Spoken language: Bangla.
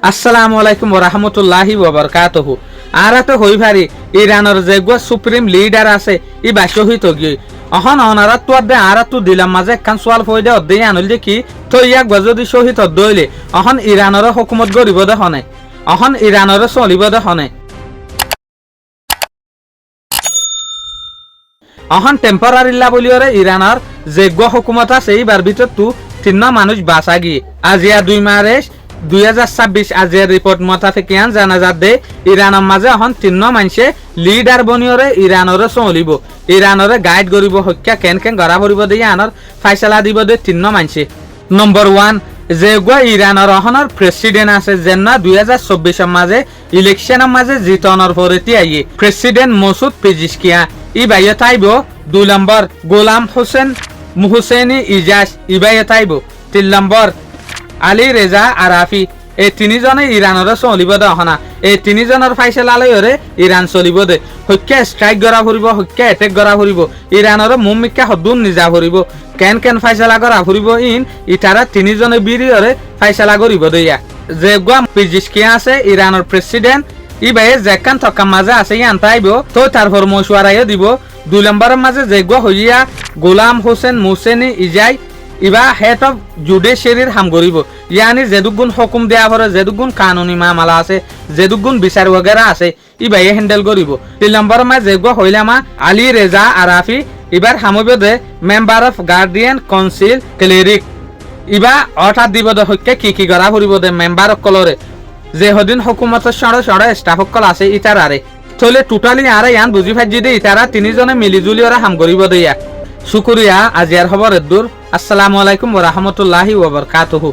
আসসালামু আলাইকুম ওয়া রাহমাতুল্লাহি ওয়া বারাকাতুহু। আর তো হই ভারি ইরানের যে সুপ্রিম লিডার আছে ই বা শহীদ গিয়ে অহন অনারা তো দে আর তো দিলাম মাঝে কান সোয়াল ফয়দা অদে আনল যে কি তো ইয়াক যদি শহীদ দইলে অহন ইরানের হুকুমত গরিব দে হনে অহন ইরানের চলিব দে হনে অহন টেম্পোরারিলা বলিওরে ইরানের যে হুকুমত আছে এইবার ভিতর তু তিন মানুষ বাঁচা গিয়ে আজিয়া 2 মার্চ 2026 আজিয়ার রিপোর্ট মোতাবেকিয়ান জানা যাবে ইরানের মাঝে এখন 3 মানুষে লিডার বনিয়রে ইরানের চলিব ইরানের গাইড করিব হত্যা কেন কেন গড়া ভরিব দিয়ে আনৰ ফাইসলা দিব দে 3 মানুষে। নম্বর 1 যে ইরানের অহনৰ প্রেসিডেন্ট আছে যেন 2024 মাঝে ইলেকশনের মাঝে জিতনের পরেতি আইয়ে প্রেসিডেন্ট মসুদ পেজিশকিয়া ই বাইয়ে তাইব। 2 নম্বর গোলাম হোসেন মুহসেনি ইজাজ ই বাইয়ে তাইব। 3 নম্বর আলী রেজা আরাফি এই 3 জনে ইরানের চলিব দে হনা এই 3 জনের ফাইসলা লয়রে ইরান চলিব দে হত্যা স্ট্রাইক করা ফুরিব হত্যা এটেক করা ফুরিব ইরানের মুমিকা হদুন নিজা ফুরিব কেন কেন ফাইসলা করা ফুরিব ইন ইটারা 3 জনে বিরিয়রে ফাইসলা করিব দিয়া যে পিজিশকিয়া আছে ইরানের প্রেসিডেন্ট ই বাইয়ে যেকান থকা মাঝে আছে ইয়ান তাইব তো তারপর মশওয়ারাইও দিব। 2 নম্বরের মাঝে যে হইয়া গোলাম হোসেন মুহসেনি ইজাই ইবা হেড অফ জুডিশিয়ারির হাম করিব ইয়ানি যেদুগুণ হুকুম দেয়া পরে যেদুগুণ কানুনি মামলা আছে যেদুগুণ বিচার वगैरह আছে ইবাই হ্যান্ডেল করিব। 3 নম্বরের মাঝে যে হইলামা আলী রেজা আরাফি ইবার হামবে the member of Guardian Council cleric ইবা অর্ডার দিব দে হত্যা কি করা ফুরিব দে মেম্বার কলরে যে হদিন হুকুমতের সড়ে স্টাফ সকল আছে ইতারারে চলে টোটালি আরে ইয়ান বুঝি ফাজি দে ইতারা 3 জনে মিলিজুলি ওরা হাম করিব দিয়া। শুকরিয়া আজিয়ার খবরের দূর। আসসালামু আলাইকুম ওয়া রাহমাতুল্লাহি ওয়া বারাকাতুহু।